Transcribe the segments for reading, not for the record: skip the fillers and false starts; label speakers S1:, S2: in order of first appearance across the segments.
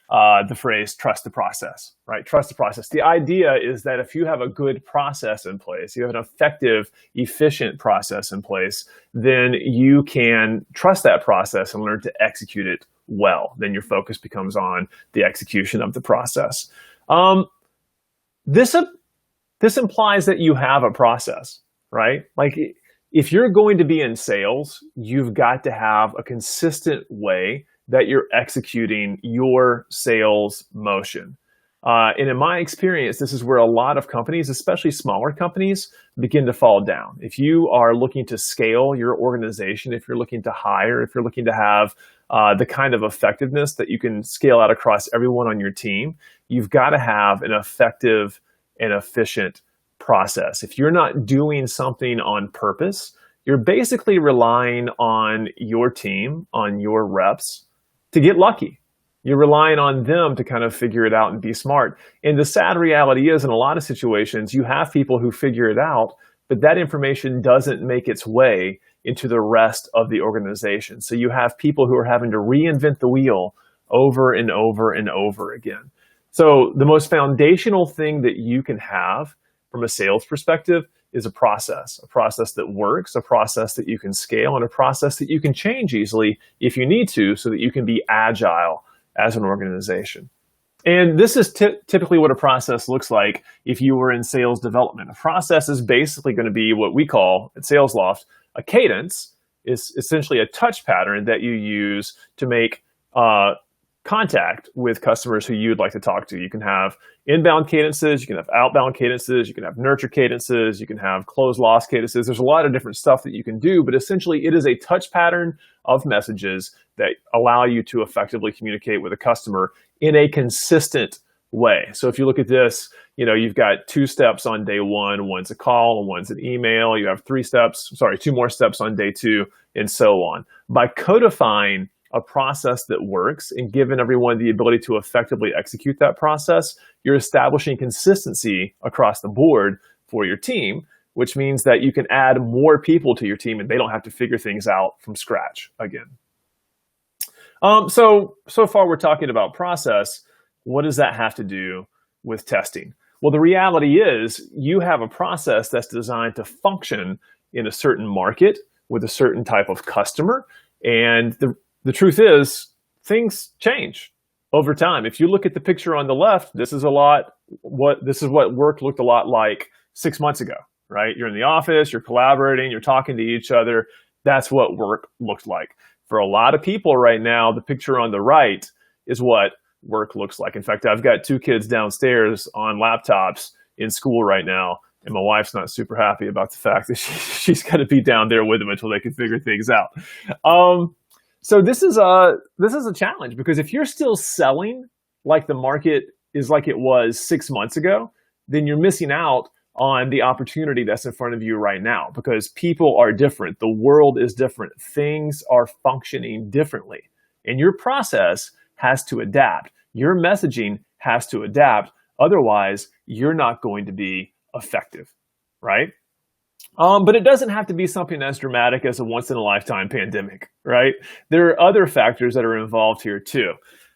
S1: the phrase trust the process, right? Trust the process. The idea is that if you have a good process in place, you have an effective, efficient process in place, then you can trust that process and learn to execute it well. Then your focus becomes on the execution of the process. This this implies that you have a process, right? Like if you're going to be in sales, you've got to have a consistent way that you're executing your sales motion. And in my experience, this is where a lot of companies, especially smaller companies, begin to fall down. If you are looking to scale your organization, if you're looking to hire, if you're looking to have the kind of effectiveness that you can scale out across everyone on your team, you've got to have an effective and efficient process. If you're not doing something on purpose, you're basically relying on your team, on your reps, to get lucky. You're relying on them to kind of figure it out and be smart. And the sad reality is, in a lot of situations, you have people who figure it out, but that information doesn't make its way into the rest of the organization. So you have people who are having to reinvent the wheel over and over and over again. So the most foundational thing that you can have from a sales perspective is a process that works, a process that you can scale, and a process that you can change easily if you need to, so that you can be agile as an organization. And this is typically what a process looks like if you were in sales development. A process is basically going to be what we call at SalesLoft a cadence. Is essentially a touch pattern that you use to make contact with customers who you'd like to talk to. You can have inbound cadences, you can have outbound cadences, you can have nurture cadences, you can have close loss cadences. There's a lot of different stuff that you can do, but essentially it is a touch pattern of messages that allow you to effectively communicate with a customer in a consistent way. So if you look at this, you've got 2 steps on day 1, one's a call and one's an email. You have 2 more steps on day 2, and so on. By codifying a process that works and giving everyone the ability to effectively execute that process, you're establishing consistency across the board for your team, which means that you can add more people to your team and they don't have to figure things out from scratch again. So far we're talking about process. What does that have to do with testing? Well, the reality is you have a process that's designed to function in a certain market with a certain type of customer. And the truth is, things change over time. If you look at the picture on the left, this is what work looked a lot like 6 months ago, right? You're in the office, you're collaborating, you're talking to each other. That's what work looked like. For a lot of people right now, the picture on the right is what work looks like. In fact, I've got 2 kids downstairs on laptops in school right now, and my wife's not super happy about the fact that she's got to be down there with them until they can figure things out. So this is a challenge, because if you're still selling like the market is like it was 6 months ago, then you're missing out on the opportunity that's in front of you right now, because people are different. The world is different. Things are functioning differently, and your process has to adapt. Your messaging has to adapt. Otherwise, you're not going to be effective, right? But it doesn't have to be something as dramatic as a once-in-a-lifetime pandemic, right? There are other factors that are involved here too.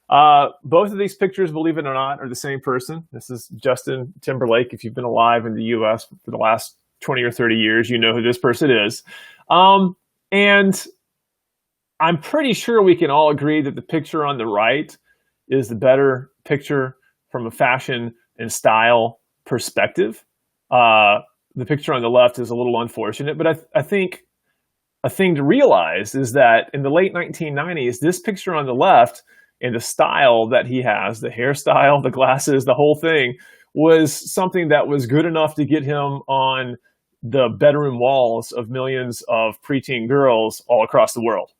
S1: Both of these pictures, believe it or not, are the same person. This is Justin Timberlake. If you've been alive in the US for the last 20 or 30 years, you know who this person is. And I'm pretty sure we can all agree that the picture on the right is the better picture from a fashion and style perspective. The picture on the left is a little unfortunate, but I think a thing to realize is that in the late 1990s, this picture on the left and the style that he has, the hairstyle, the glasses, the whole thing, was something that was good enough to get him on the bedroom walls of millions of preteen girls all across the world,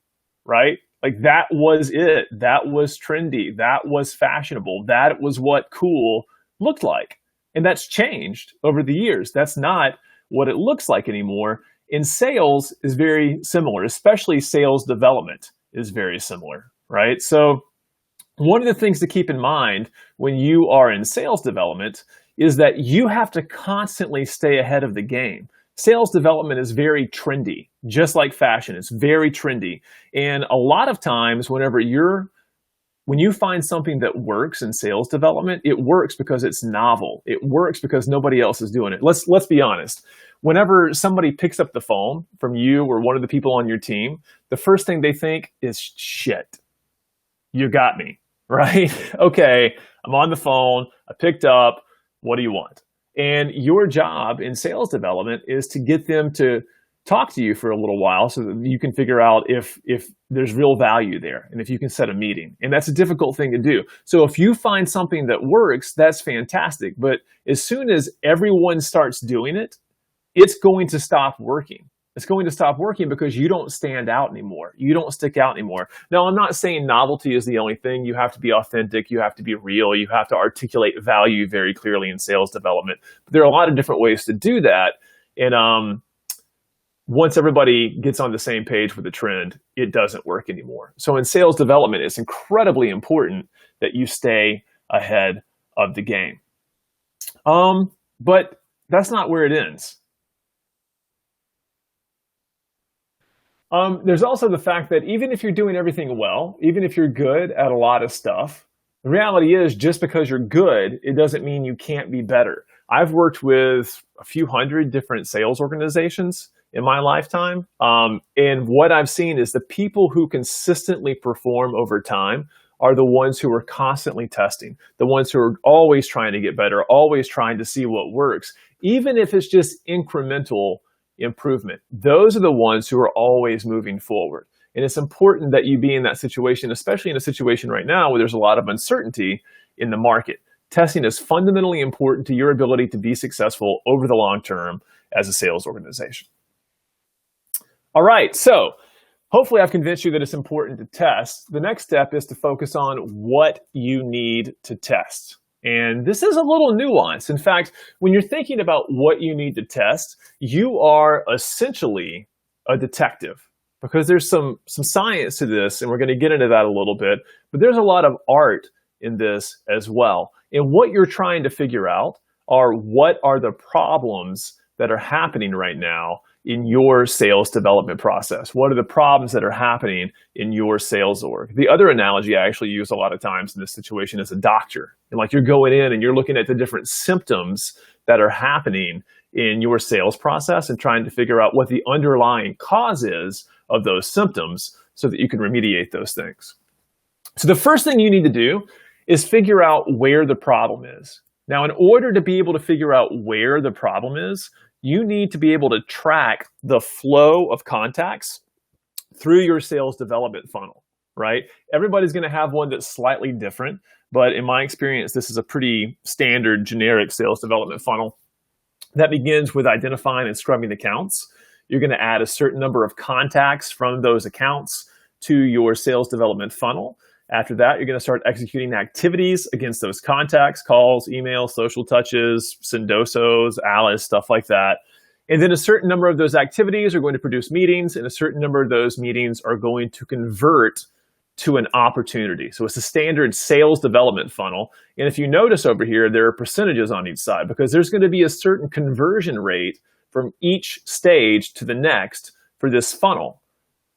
S1: right? Like that was it. That was trendy. That was fashionable. That was what cool looked like. And that's changed over the years. That's not what it looks like anymore. And sales is very similar, especially sales development is very similar, right? So one of the things to keep in mind when you are in sales development is that you have to constantly stay ahead of the game. Sales development is very trendy, just like fashion. It's very trendy. And a lot of times, whenever you're when you find something that works in sales development, it works because it's novel. It works because nobody else is doing it. Let's be honest. Whenever somebody picks up the phone from you or one of the people on your team, the first thing they think is, shit, you got me, right? Okay, I'm on the phone, I picked up, what do you want? And your job in sales development is to get them to talk to you for a little while so that you can figure out if there's real value there and if you can set a meeting. And that's a difficult thing to do. So if you find something that works, that's fantastic. But as soon as everyone starts doing it, it's going to stop working. It's going to stop working because you don't stand out anymore. You don't stick out anymore. Now, I'm not saying novelty is the only thing. You have to be authentic. You have to be real. You have to articulate value very clearly in sales development. But there are a lot of different ways to do that. And once everybody gets on the same page with the trend, it doesn't work anymore. So in sales development, it's incredibly important that you stay ahead of the game. But that's not where it ends. There's also the fact that even if you're doing everything well, even if you're good at a lot of stuff, the reality is just because you're good, it doesn't mean you can't be better. I've worked with a few hundred different sales organizations in my lifetime. And what I've seen is the people who consistently perform over time are the ones who are constantly testing, the ones who are always trying to get better, always trying to see what works, even if it's just incremental improvement. Those are the ones who are always moving forward. And it's important that you be in that situation, especially in a situation right now where there's a lot of uncertainty in the market. Testing is fundamentally important to your ability to be successful over the long term as a sales organization. All right, so hopefully I've convinced you that it's important to test. The next step is to focus on what you need to test. And this is a little nuanced. In fact, when you're thinking about what you need to test, you are essentially a detective because there's some science to this, and we're going to get into that a little bit, but there's a lot of art in this as well. And what you're trying to figure out are what are the problems that are happening right now in your sales development process? What are the problems that are happening in your sales org? The other analogy I actually use a lot of times in this situation is a doctor. And like you're going in and you're looking at the different symptoms that are happening in your sales process and trying to figure out what the underlying cause is of those symptoms so that you can remediate those things. So the first thing you need to do is figure out where the problem is. Now, in order to be able to figure out where the problem is, you need to be able to track the flow of contacts through your sales development funnel, right? Everybody's going to have one that's slightly different, but in my experience, this is a pretty standard generic sales development funnel that begins with identifying and scrubbing accounts. You're going to add a certain number of contacts from those accounts to your sales development funnel. After that, you're going to start executing activities against those contacts, calls, emails, social touches, Sendosos, Alice, stuff like that. And then a certain number of those activities are going to produce meetings, and a certain number of those meetings are going to convert to an opportunity. So it's a standard sales development funnel. And if you notice over here, there are percentages on each side because there's going to be a certain conversion rate from each stage to the next for this funnel.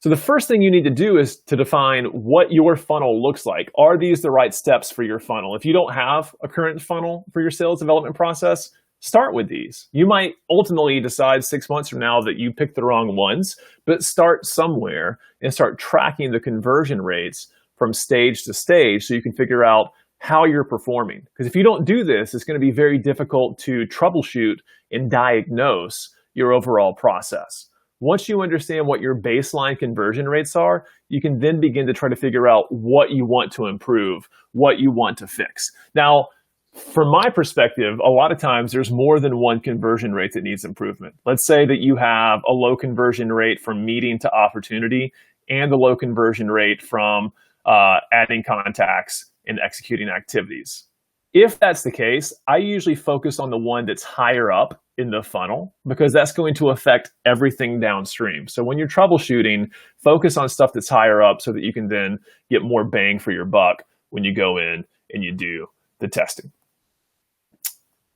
S1: So the first thing you need to do is to define what your funnel looks like. Are these the right steps for your funnel? If you don't have a current funnel for your sales development process, start with these. You might ultimately decide 6 months from now that you picked the wrong ones, but start somewhere and start tracking the conversion rates from stage to stage so you can figure out how you're performing. Because if you don't do this, it's going to be very difficult to troubleshoot and diagnose your overall process. Once you understand what your baseline conversion rates are, you can then begin to try to figure out what you want to improve, what you want to fix. Now, from my perspective, a lot of times there's more than one conversion rate that needs improvement. Let's say that you have a low conversion rate from meeting to opportunity and a low conversion rate from adding contacts and executing activities. If that's the case, I usually focus on the one that's higher up in the funnel because that's going to affect everything downstream. So when you're troubleshooting, focus on stuff that's higher up so that you can then get more bang for your buck when you go in and you do the testing.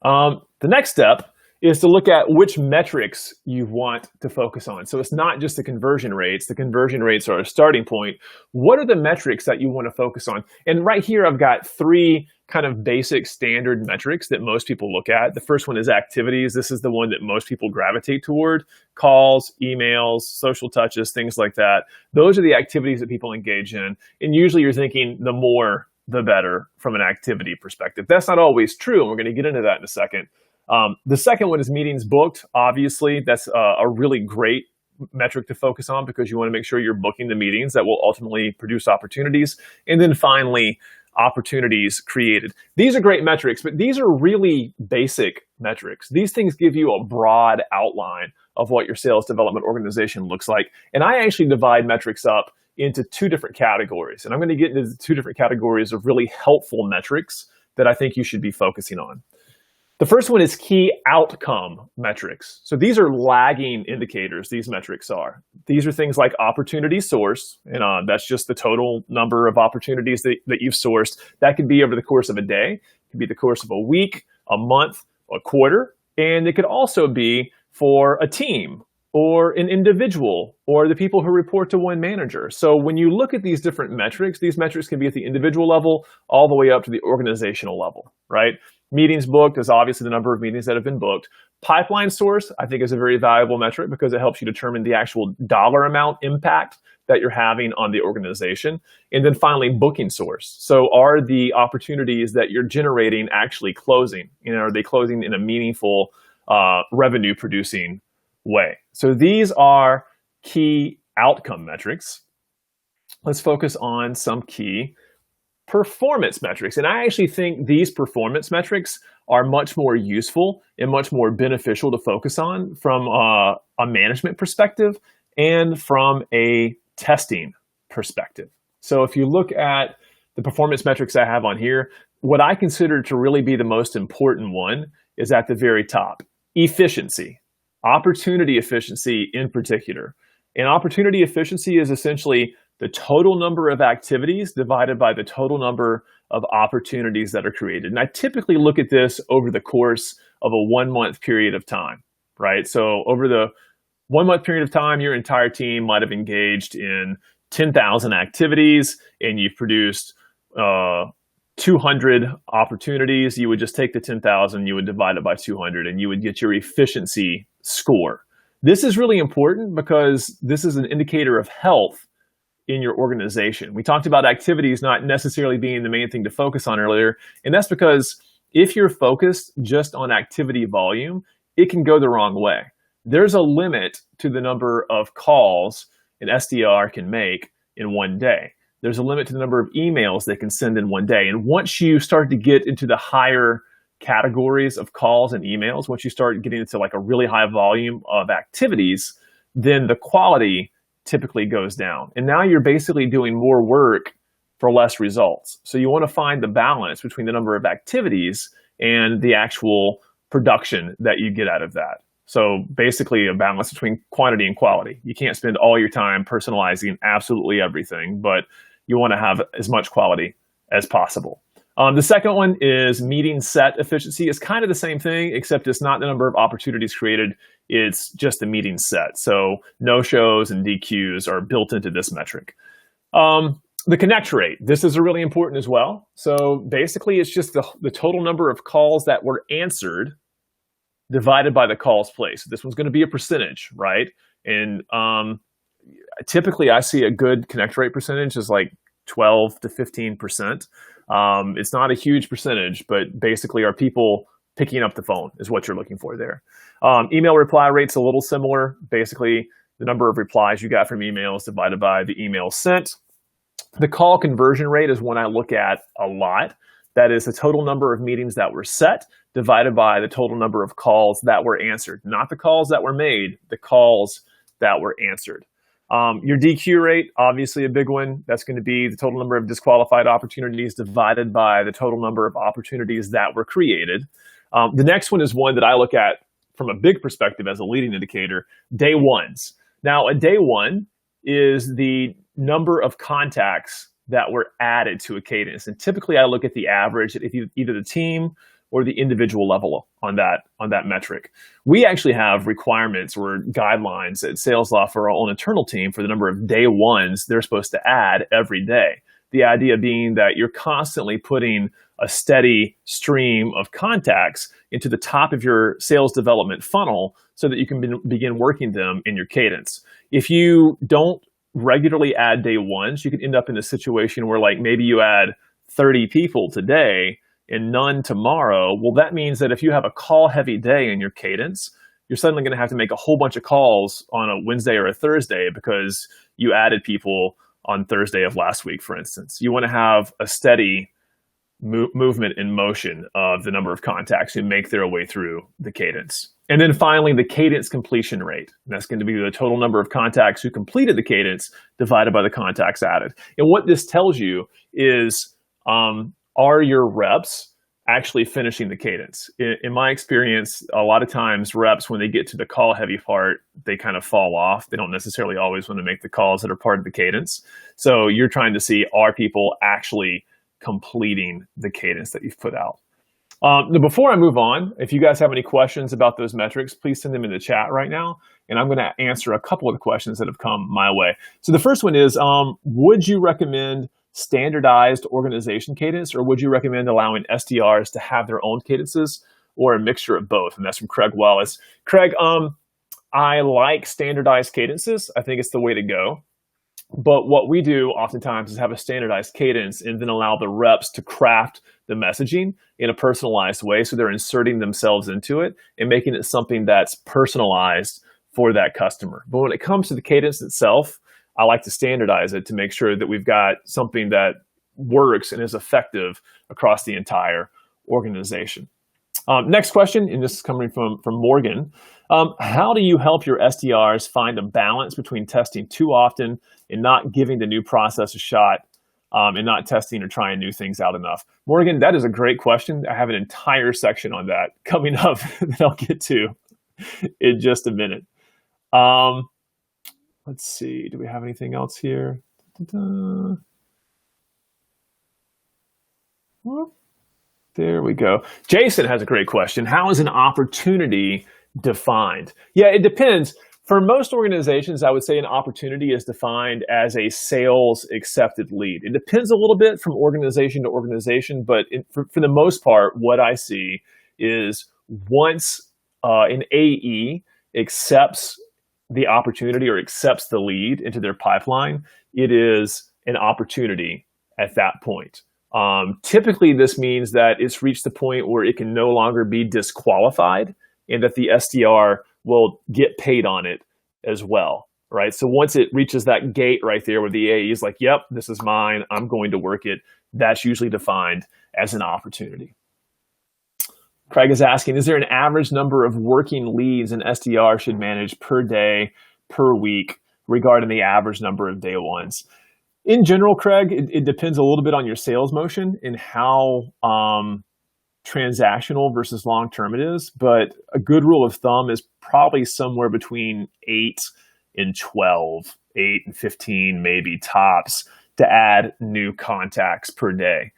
S1: The next step is to look at which metrics you want to focus on. So it's not just the conversion rates. The conversion rates are a starting point. What are the metrics that you want to focus on? And right here, I've got 3 kind of basic standard metrics that most people look at. The first one is activities. This is the one that most people gravitate toward. Calls, emails, social touches, things like that. Those are the activities that people engage in. And usually you're thinking the more, the better from an activity perspective. That's not always true, and we're going to get into that in a second. The second one is meetings booked. Obviously, that's a really great metric to focus on because you want to make sure you're booking the meetings that will ultimately produce opportunities. And then finally, opportunities created. These are great metrics, but these are really basic metrics. These things give you a broad outline of what your sales development organization looks like. And I actually divide metrics up into 2 different categories. And I'm going to get into the 2 different categories of really helpful metrics that I think you should be focusing on. The first one is key outcome metrics. So these are lagging indicators, these metrics are. These are things like opportunity source, and that's just the total number of opportunities that you've sourced. That could be over the course of a day, it could be the course of a week, a month, a quarter, and it could also be for a team or an individual or the people who report to one manager. So when you look at these different metrics, these metrics can be at the individual level all the way up to the organizational level, right? Meetings booked is obviously the number of meetings that have been booked. Pipeline source, I think, is a very valuable metric because it helps you determine the actual dollar amount impact that you're having on the organization. And then finally, booking source. So are the opportunities that you're generating actually closing? Are they closing in a meaningful revenue producing way? So these are key outcome metrics. Let's focus on some key performance metrics. And I actually think these performance metrics are much more useful and much more beneficial to focus on from a management perspective and from a testing perspective. So if you look at the performance metrics I have on here, what I consider to really be the most important one is at the very top: efficiency, opportunity efficiency in particular. And opportunity efficiency is essentially the total number of activities divided by the total number of opportunities that are created. And I typically look at this over the course of a 1-month period of time, right? So over the 1-month period of time, your entire team might have engaged in 10,000 activities and you've produced 200 opportunities. You would just take the 10,000, you would divide it by 200, and you would get your efficiency score. This is really important because this is an indicator of health in your organization. We talked about activities not necessarily being the main thing to focus on earlier, and that's because if you're focused just on activity volume, it can go the wrong way. There's a limit to the number of calls an SDR can make in one day. There's a limit to the number of emails they can send in one day. And once you start to get into the higher categories of calls and emails, once you start getting into like a really high volume of activities, then the quality typically goes down. And now you're basically doing more work for less results. So you want to find the balance between the number of activities and the actual production that you get out of that. So basically a balance between quantity and quality. You can't spend all your time personalizing absolutely everything, but you want to have as much quality as possible. The second one is meeting set efficiency. It's kind of the same thing, except it's not the number of opportunities created. It's just the meeting set. So no-shows and DQs are built into this metric. The connect rate. This is really important as well. So basically, it's just the total number of calls that were answered divided by the calls placed. This one's going to be a percentage, right? And typically, I see a good connect rate percentage is like 12 to 15%. It's not a huge percentage, but basically are people picking up the phone is what you're looking for there. Email reply rate's a little similar. Basically, the number of replies you got from emails divided by the emails sent. The call conversion rate is one I look at a lot. That is the total number of meetings that were set divided by the total number of calls that were answered. Not the calls that were made, the calls that were answered. Your DQ rate, obviously a big one. That's going to be the total number of disqualified opportunities divided by the total number of opportunities that were created. The next one is one that I look at from a big perspective as a leading indicator, day ones. Now, a day one is the number of contacts that were added to a Cadence. And typically I look at the average, if either the team or the individual level on that metric. We actually have requirements or guidelines at Sales Law for our own internal team for the number of day ones they're supposed to add every day. The idea being that you're constantly putting a steady stream of contacts into the top of your sales development funnel so that you can begin working them in your cadence. If you don't regularly add day ones, you could end up in a situation where like maybe you add 30 people today and none tomorrow. Well, that means that if you have a call heavy day in your cadence, you're suddenly going to have to make a whole bunch of calls on a Wednesday or a Thursday because you added people on Thursday of last week, for instance. You want to have a steady movement in motion of the number of contacts who make their way through the cadence. And then finally, the cadence completion rate. And that's going to be the total number of contacts who completed the cadence divided by the contacts added. And what this tells you is, are your reps actually finishing the cadence? In my experience, a lot of times reps, when they get to the call heavy part, they kind of fall off. They don't necessarily always want to make the calls that are part of the cadence. So you're trying to see, are people actually completing the cadence that you've put out? Before I move on, if you guys have any questions about those metrics, please send them in the chat right now. And I'm going to answer a couple of the questions that have come my way. So the first one is, would you recommend standardized organization cadence, or would you recommend allowing SDRs to have their own cadences, or a mixture of both? And that's from Craig Wallace. Craig, I like standardized cadences. I think it's the way to go. But what we do oftentimes is have a standardized cadence and then allow the reps to craft the messaging in a personalized way. So they're inserting themselves into it and making it something that's personalized for that customer. But when it comes to the cadence itself, I like to standardize it to make sure that we've got something that works and is effective across the entire organization. Next question, and this is coming from Morgan. How do you help your SDRs find a balance between testing too often and not giving the new process a shot, and not testing or trying new things out enough? Morgan, that is a great question. I have an entire section on that coming up that I'll get to in just a minute. Let's see, do we have anything else here? There we go. Jason has a great question. How is an opportunity defined? Yeah, it depends. For most organizations, I would say an opportunity is defined as a sales accepted lead. It depends a little bit from organization to organization, but for the most part, what I see is once an AE accepts the opportunity or accepts the lead into their pipeline, it is an opportunity at that point. Typically, this means that it's reached the point where it can no longer be disqualified and that the SDR will get paid on it as well, right? So once it reaches that gate right there where the AE is like, yep, this is mine, I'm going to work it, that's usually defined as an opportunity. Craig is asking, is there an average number of working leads an SDR should manage per day, per week, regarding the average number of day ones? In general, Craig, it depends a little bit on your sales motion and how transactional versus long-term it is. But a good rule of thumb is probably somewhere between 8 and 12, 8 and 15 maybe tops, to add new contacts per day.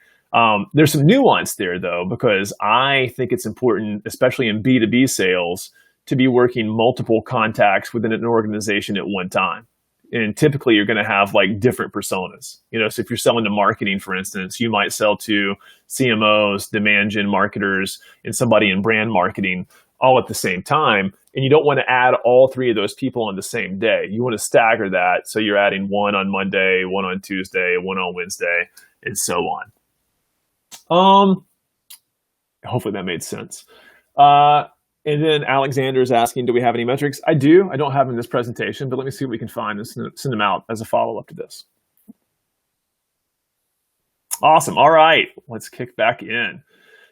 S1: There's some nuance there, though, because I think it's important, especially in B2B sales, to be working multiple contacts within an organization at one time. And typically, you're going to have like different personas. So if you're selling to marketing, for instance, you might sell to CMOs, demand gen marketers, and somebody in brand marketing all at the same time. And you don't want to add all three of those people on the same day. You want to stagger that. So you're adding one on Monday, one on Tuesday, one on Wednesday, and so on. Hopefully that made sense. And then Alexander is asking, do we have any metrics? I do. I don't have them in this presentation, but let me see what we can find and send them out as a follow-up to this. Awesome. All right, let's kick back in.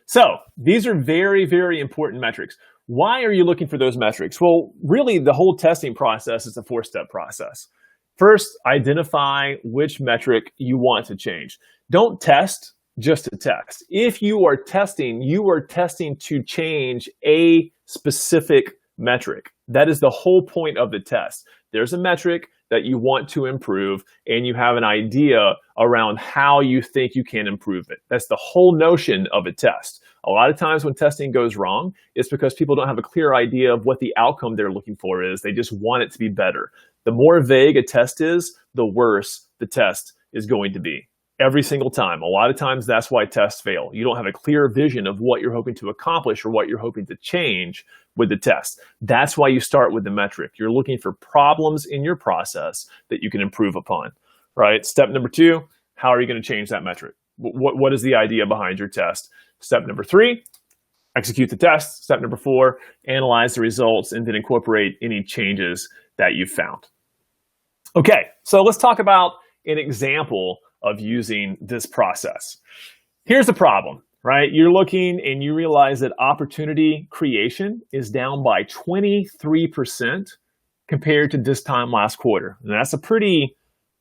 S1: So these are very, very important metrics. Why are you looking for those metrics? Well, really, the whole testing process is a 4-step process. First, identify which metric you want to change. Don't test just to test. If you are testing to change a specific metric. That is the whole point of the test. There's a metric that you want to improve, and you have an idea around how you think you can improve it. That's the whole notion of a test. A lot of times when testing goes wrong, it's because people don't have a clear idea of what the outcome they're looking for is. They just want it to be better. The more vague a test is, the worse the test is going to be. Every single time. A lot of times that's why tests fail. You don't have a clear vision of what you're hoping to accomplish or what you're hoping to change with the test. That's why you start with the metric. You're looking for problems in your process that you can improve upon, right? Step number 2, how are you going to change that metric? What is the idea behind your test? Step number 3, execute the test. Step number 4, analyze the results and then incorporate any changes that you've found. Okay, so let's talk about an example of using this process. Here's the problem, right? You're looking and you realize that opportunity creation is down by 23% compared to this time last quarter. And that's a pretty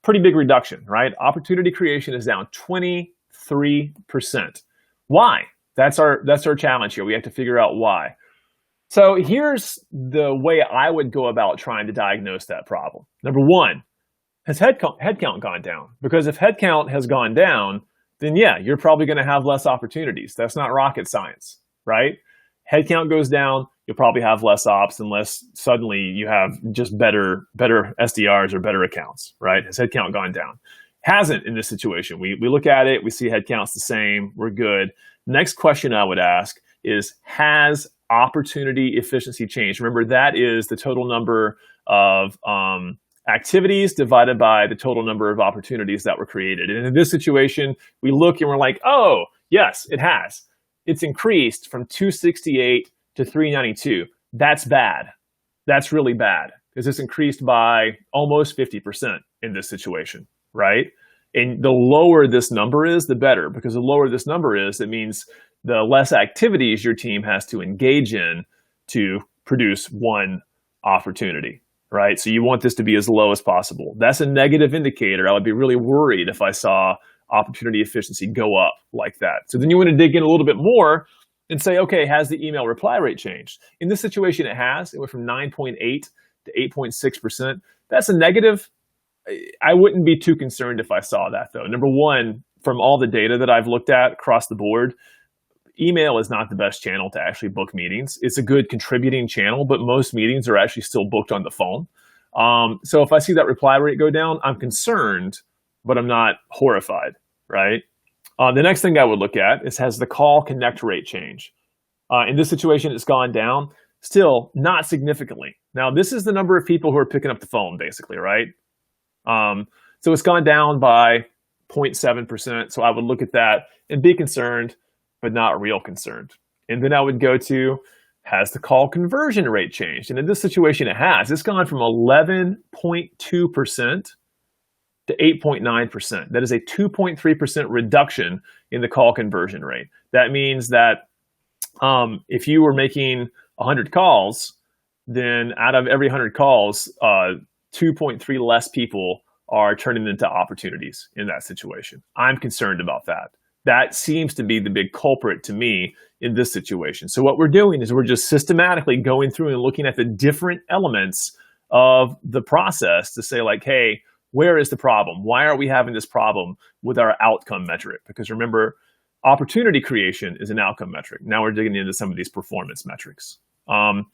S1: big reduction, right? Opportunity creation is down 23%. Why? That's our challenge here. We have to figure out why. So here's the way I would go about trying to diagnose that problem. Number 1, has headcount gone down? Because if headcount has gone down, then yeah, you're probably going to have less opportunities. That's not rocket science, right? Headcount goes down, you'll probably have less ops unless suddenly you have just better SDRs or better accounts, right? Has headcount gone down? Hasn't in this situation. We look at it, we see headcount's the same, we're good. Next question I would ask is, has opportunity efficiency changed? Remember, that is the total number of activities divided by the total number of opportunities that were created. And in this situation, we look and we're like, oh, yes, it has. It's increased from 268 to 392. That's bad. That's really bad because it's increased by almost 50% in this situation, right? And the lower this number is, the better, because the lower this number is, it means the less activities your team has to engage in to produce one opportunity. Right? So you want this to be as low as possible. That's a negative indicator. I would be really worried if I saw opportunity efficiency go up like that. So then you want to dig in a little bit more and say, okay, has the email reply rate changed? In this situation, it has. It went from 9.8 to 8.6%. That's a negative. I wouldn't be too concerned if I saw that, though. Number 1, from all the data that I've looked at across the board, email is not the best channel to actually book meetings. It's a good contributing channel, but most meetings are actually still booked on the phone. So if I see that reply rate go down, I'm concerned, but I'm not horrified, right? The next thing I would look at is, has the call connect rate changed? In this situation, it's gone down, still not significantly. Now, this is the number of people who are picking up the phone, basically, right? So it's gone down by 0.7%. So I would look at that and be concerned, but not real concerned. And then I would go to, has the call conversion rate changed? And in this situation, it has. It's gone from 11.2% to 8.9%. That is a 2.3% reduction in the call conversion rate. That means that if you were making 100 calls, then out of every 100 calls, 2.3 less people are turning into opportunities in that situation. I'm concerned about that. That seems to be the big culprit to me in this situation. So what we're doing is we're just systematically going through and looking at the different elements of the process to say, like, hey, where is the problem? Why are we having this problem with our outcome metric? Because remember, opportunity creation is an outcome metric. Now we're digging into some of these performance metrics. And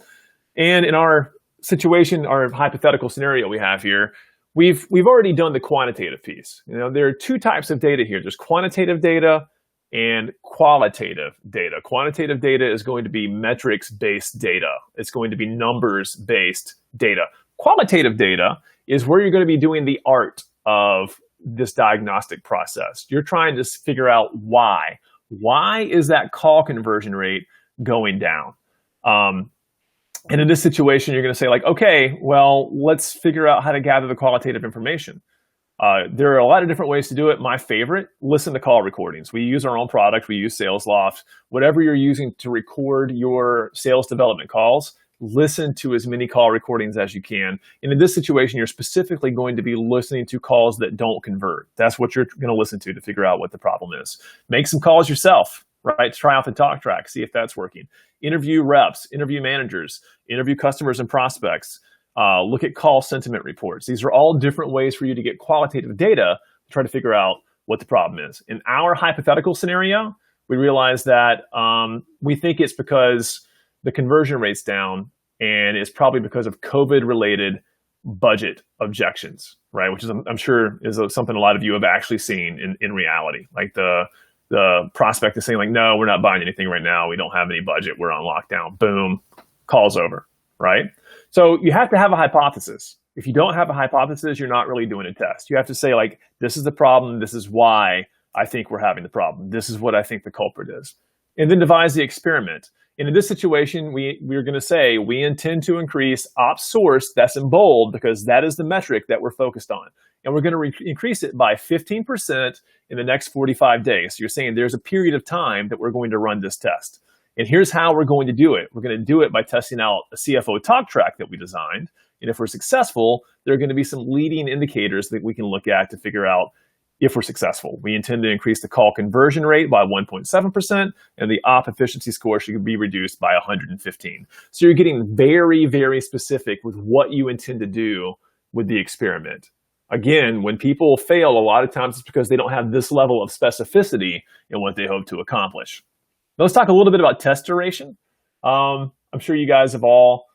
S1: in our situation, our hypothetical scenario we have here, we've already done the quantitative piece. You know, there are 2 types of data here. There's quantitative data and qualitative data. Quantitative data is going to be metrics-based data. It's going to be numbers-based data. Qualitative data is where you're going to be doing the art of this diagnostic process. You're trying to figure out why. Why is that call conversion rate going down? And in this situation, you're going to say, like, okay, well, let's figure out how to gather the qualitative information. There are a lot of different ways to do it. My favorite, listen to call recordings. We use our own product. We use SalesLoft. Whatever you're using to record your sales development calls, listen to as many call recordings as you can. And in this situation, you're specifically going to be listening to calls that don't convert. That's what you're going to listen to figure out what the problem is. Make some calls yourself, right? Try out the talk track, see if that's working. Interview reps, interview managers, interview customers and prospects. Look at call sentiment reports. These are all different ways for you to get qualitative data to try to figure out what the problem is. In our hypothetical scenario, we realized that we think it's because the conversion rate's down, and it's probably because of COVID-related budget objections, right? Which is, I'm sure, is something a lot of you have actually seen in reality. Like the prospect is saying, like, no, we're not buying anything right now. We don't have any budget. We're on lockdown. Boom, call's over, right? So you have to have a hypothesis. If you don't have a hypothesis, you're not really doing a test. You have to say, like, this is the problem. This is why I think we're having the problem. This is what I think the culprit is. And then devise the experiment. And in this situation, we're going to say we intend to increase ops source, that's in bold, because that is the metric that we're focused on. And we're going to increase it by 15% in the next 45 days. So you're saying there's a period of time that we're going to run this test. And here's how we're going to do it. We're going to do it by testing out a CFO talk track that we designed. And if we're successful, there are going to be some leading indicators that we can look at to figure out if we're successful. We intend to increase the call conversion rate by 1.7%, and the op efficiency score should be reduced by 115. So you're getting very, very specific with what you intend to do with the experiment. Again, when people fail, a lot of times it's because they don't have this level of specificity in what they hope to accomplish. Now, let's talk a little bit about test duration. I'm sure you guys have all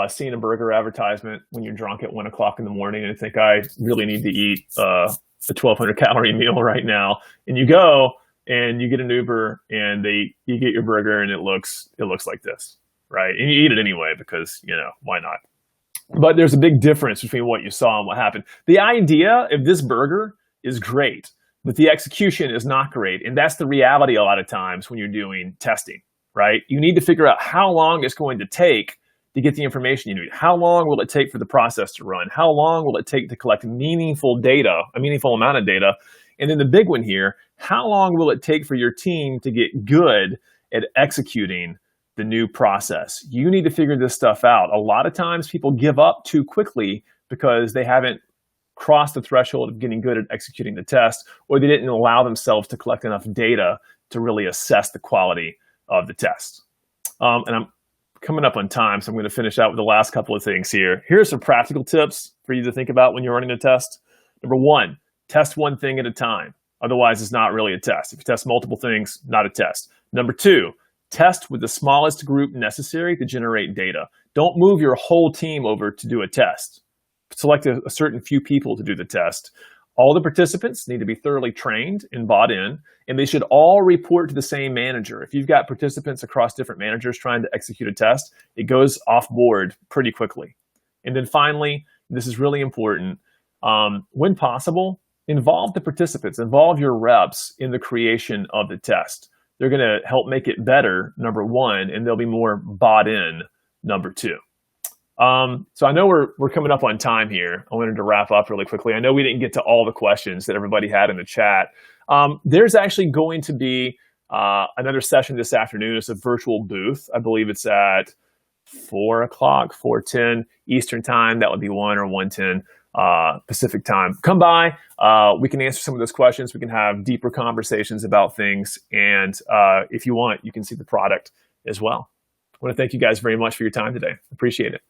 S1: seen a burger advertisement when you're drunk at 1 o'clock in the morning and think, I really need to eat a 1,200 calorie meal right now. And you go and you get an Uber and you get your burger and it looks like this, right? And you eat it anyway because, why not? But there's a big difference between what you saw and what happened. The idea of this burger is great, but the execution is not great. And that's the reality a lot of times when you're doing testing, right? You need to figure out how long it's going to take to get the information you need. How long will it take for the process to run? How long will it take to collect meaningful data, a meaningful amount of data? And then the big one here, how long will it take for your team to get good at executing the new process? You need to figure this stuff out. A lot of times people give up too quickly because they haven't crossed the threshold of getting good at executing the test, or they didn't allow themselves to collect enough data to really assess the quality of the test. And I'm coming up on time, so I'm going to finish out with the last couple of things here. Here are some practical tips for you to think about when you're running a test. Number one, test one thing at a time. Otherwise, it's not really a test. If you test multiple things, not a test. Number two, test with the smallest group necessary to generate data. Don't move your whole team over to do a test. Select a certain few people to do the test. All the participants need to be thoroughly trained and bought in, and they should all report to the same manager. If you've got participants across different managers trying to execute a test, it goes off board pretty quickly. And then finally, this is really important, when possible, involve the participants, involve your reps in the creation of the test. They're going to help make it better, number one, and they'll be more bought in, number two. So I know we're coming up on time here. I wanted to wrap up really quickly. I know we didn't get to all the questions that everybody had in the chat. There's actually going to be another session this afternoon. It's a virtual booth. I believe it's at 4 o'clock, 4:10 Eastern time. That would be 1 or 1:10 Pacific time. Come by. We can answer some of those questions. We can have deeper conversations about things. And if you want, you can see the product as well. I want to thank you guys very much for your time today. Appreciate it.